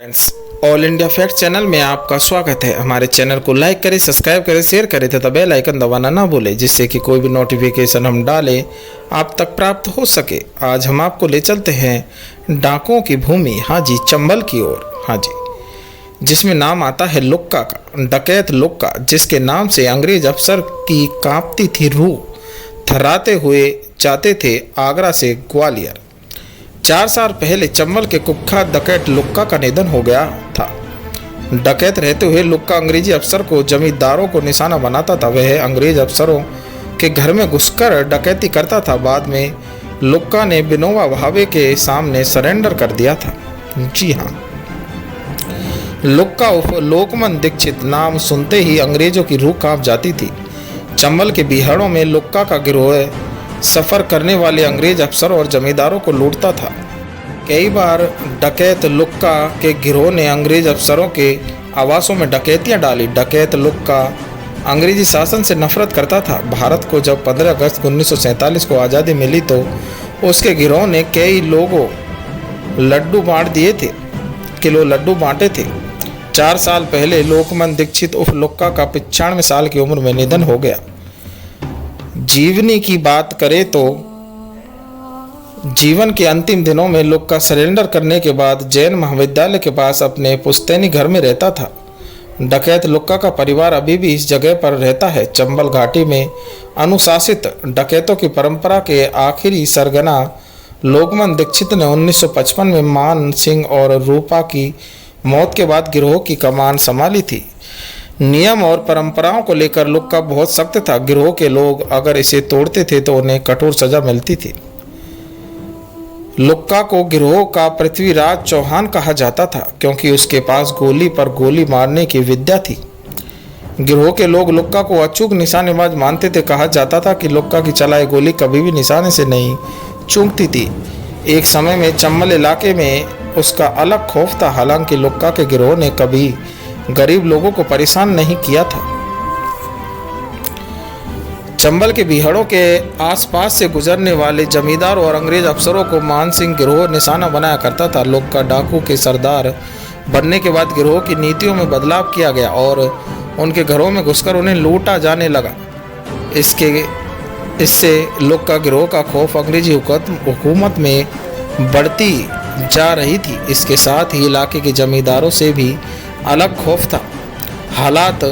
Friends, all India fact channel में आपका स्वागत है। हमारे चैनल को लाइक करें, सब्सक्राइब करें, शेयर करें तथा बेल आइकन दबाना ना भूलें, जिससे कि कोई भी नोटिफिकेशन हम डालें आप तक प्राप्त हो सके। आज हम आपको ले चलते हैं डाकों की भूमि, हाँ जी, चंबल की ओर, हाँ जी, जिसमें नाम आता है लुक्का का। डकैत लुक्का, जिसके नाम से अंग्रेज अफसर की कांपती थी रूह, थर्राते हुए जाते थे आगरा से ग्वालियर। 4 साल पहले चंबल के कुख्यात डकैत लुक्का का निधन हो गया था। डकैत रहते हुए लुक्का अंग्रेजी अफसर को जमींदारों को निशाना बनाता था। वह अंग्रेज अफसरों के घर में घुसकर डकैती करता था। बाद में लुक्का ने विनोबा भावे के सामने सरेंडर कर दिया था। जी हाँ, लुक्का उर्फ लोकमान दीक्षित नाम सुनते ही अंग्रेजों की रूह कांप जाती थी। चंबल के बिहाड़ों में लुक्का का गिरोह सफ़र करने वाले अंग्रेज अफसरों और जमींदारों को लूटता था। कई बार डकैत लुक्का के गिरोह ने अंग्रेज अफसरों के आवासों में डकैतियां डाली। डकैत लुक्का अंग्रेजी शासन से नफरत करता था। भारत को जब 15 अगस्त 1947 को आज़ादी मिली तो उसके गिरोह ने कई लोगों लड्डू बांट दिए थे, किलो लड्डू बांटे थे। 4 साल पहले लोकमान दीक्षित उर्फ लुक्का का 95 साल की उम्र में निधन हो गया। जीवनी की बात करें तो जीवन के अंतिम दिनों में लुक्का सरेंडर करने के बाद जैन महाविद्यालय के पास अपने पुश्तैनी घर में रहता था। डकैत लुक्का का परिवार अभी भी इस जगह पर रहता है। चंबल घाटी में अनुशासित डकैतों की परंपरा के आखिरी सरगना लोकमान दीक्षित ने 1955 में मान सिंह और रूपा की मौत के बाद गिरोह की कमान संभाली थी। नियम और परंपराओं को लेकर लुक्का बहुत सख्त था। गिरोह के लोग अगर इसे तोड़ते थे तो उन्हें कठोर सजा मिलती थी। लुक्का को गिरोह का पृथ्वीराज चौहान कहा जाता था, क्योंकि उसके पास गोली पर गोली मारने की विद्या थी। गिरोह के लोग लुक्का को अचूक निशानेबाज मानते थे। कहा जाता था कि लुक्का की चलाई गोली कभी भी निशाने से नहीं चूकती थी। एक समय में चंबल इलाके में उसका अलग खौफ था। हालांकि लुक्का के गिरोह ने कभी गरीब लोगों को परेशान नहीं किया था। चंबल के बिहड़ों के आसपास से गुजरने वाले जमींदार और अंग्रेज अफसरों को मान सिंह गिरोह निशाना बनाया करता था। लुक्का डाकू के सरदार बनने के बाद गिरोह की नीतियों में बदलाव किया गया और उनके घरों में घुसकर उन्हें लूटा जाने लगा। इससे लुक्का गिरोह का खौफ अंग्रेजी हुकूमत में बढ़ती जा रही थी। इसके साथ ही इलाके के जमींदारों से भी अलग खौफ था। हालात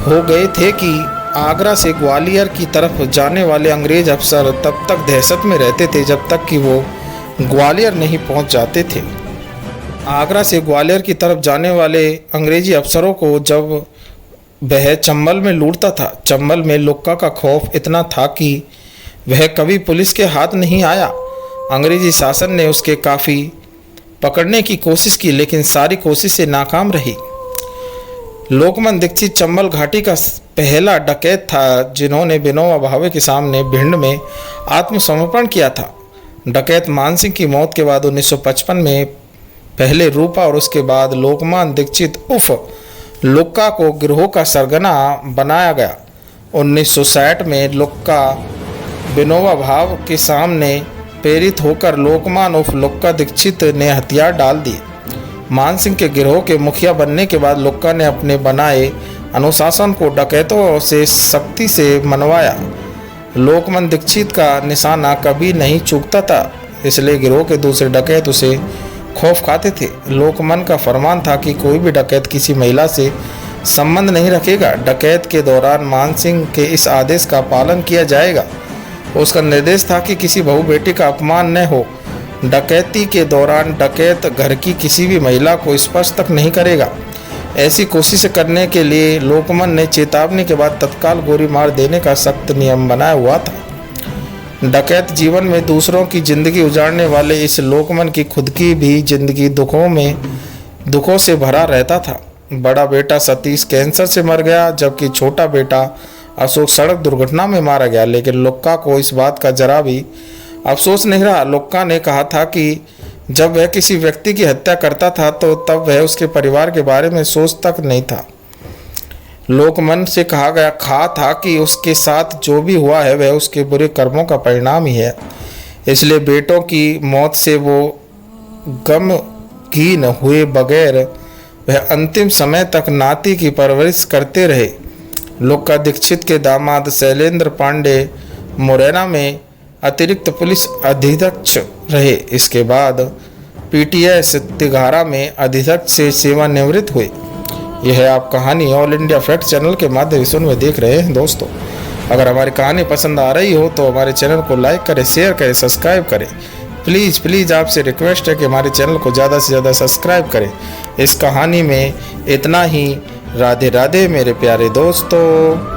हो गए थे कि आगरा से ग्वालियर की तरफ जाने वाले अंग्रेज अफसर तब तक दहशत में रहते थे जब तक कि वो ग्वालियर नहीं पहुंच जाते थे। आगरा से ग्वालियर की तरफ जाने वाले अंग्रेजी अफसरों को जब वह चंबल में लूटता था, चंबल में लुक्का का खौफ इतना था कि वह कभी पुलिस के हाथ नहीं आया। अंग्रेजी शासन ने उसके काफ़ी पकड़ने की कोशिश की, लेकिन सारी कोशिशें नाकाम रही। लोकमान दीक्षित चंबल घाटी का पहला डकैत था जिन्होंने विनोबा भावे के सामने भिंड में आत्मसमर्पण किया था। डकैत मान सिंह की मौत के बाद 1955 में पहले रूपा और उसके बाद लोकमान दीक्षित उर्फ लुक्का को गिरोह का सरगना बनाया गया। 1960 में लुक्का विनोबा भावे के सामने प्रेरित होकर लोकमान उर्फ लुक्का दीक्षित ने हथियार डाल दिए। मान सिंह के गिरोह के मुखिया बनने के बाद लुक्का ने अपने बनाए अनुशासन को डकैतों से सख्ती से मनवाया। लोकमान दीक्षित का निशाना कभी नहीं चूकता था, इसलिए गिरोह के दूसरे डकैत उसे खौफ खाते थे। लोकमान का फरमान था कि कोई भी डकैत किसी महिला से संबंध नहीं रखेगा। डकैत के दौरान मान सिंह के इस आदेश का पालन किया जाएगा। उसका निर्देश था कि किसी बहू बेटी का अपमान न हो। डकैती के दौरान डकैत घर की किसी भी महिला को स्पर्श तक नहीं करेगा। ऐसी कोशिश करने के लिए लोकमान ने चेतावनी के बाद तत्काल गोली मार देने का सख्त नियम बनाया हुआ था। डकैत जीवन में दूसरों की जिंदगी उजाड़ने वाले इस लोकमान की खुद की भी जिंदगी दुखों से भरा रहता था। बड़ा बेटा सतीश कैंसर से मर गया, जबकि छोटा बेटा अशोक सड़क दुर्घटना में मारा गया। लेकिन लुक्का को इस बात का जरा भी अफसोस नहीं रहा। लुक्का ने कहा था कि जब वह किसी व्यक्ति की हत्या करता था तो तब वह उसके परिवार के बारे में सोच तक नहीं था। लोकमान से कहा गया था कि उसके साथ जो भी हुआ है वह उसके बुरे कर्मों का परिणाम ही है। इसलिए बेटों की मौत से वो गम कीन हुए बगैर वह अंतिम समय तक नाती की परवरिश करते रहे। लोका दीक्षित के दामाद शैलेंद्र पांडे मुरैना में अतिरिक्त पुलिस अधीक्षक रहे। इसके बाद पीटीएस तिघारा में अधीक्षक से सेवानिवृत्त हुए। यह आप कहानी ऑल इंडिया फैक्ट चैनल के माध्यम से में देख रहे हैं। दोस्तों, अगर हमारी कहानी पसंद आ रही हो तो हमारे चैनल को लाइक करें, शेयर करें, सब्सक्राइब करें। प्लीज़ आपसे रिक्वेस्ट है कि हमारे चैनल को ज़्यादा से ज़्यादा सब्सक्राइब करें। इस कहानी में इतना ही। राधे राधे मेरे प्यारे दोस्तों।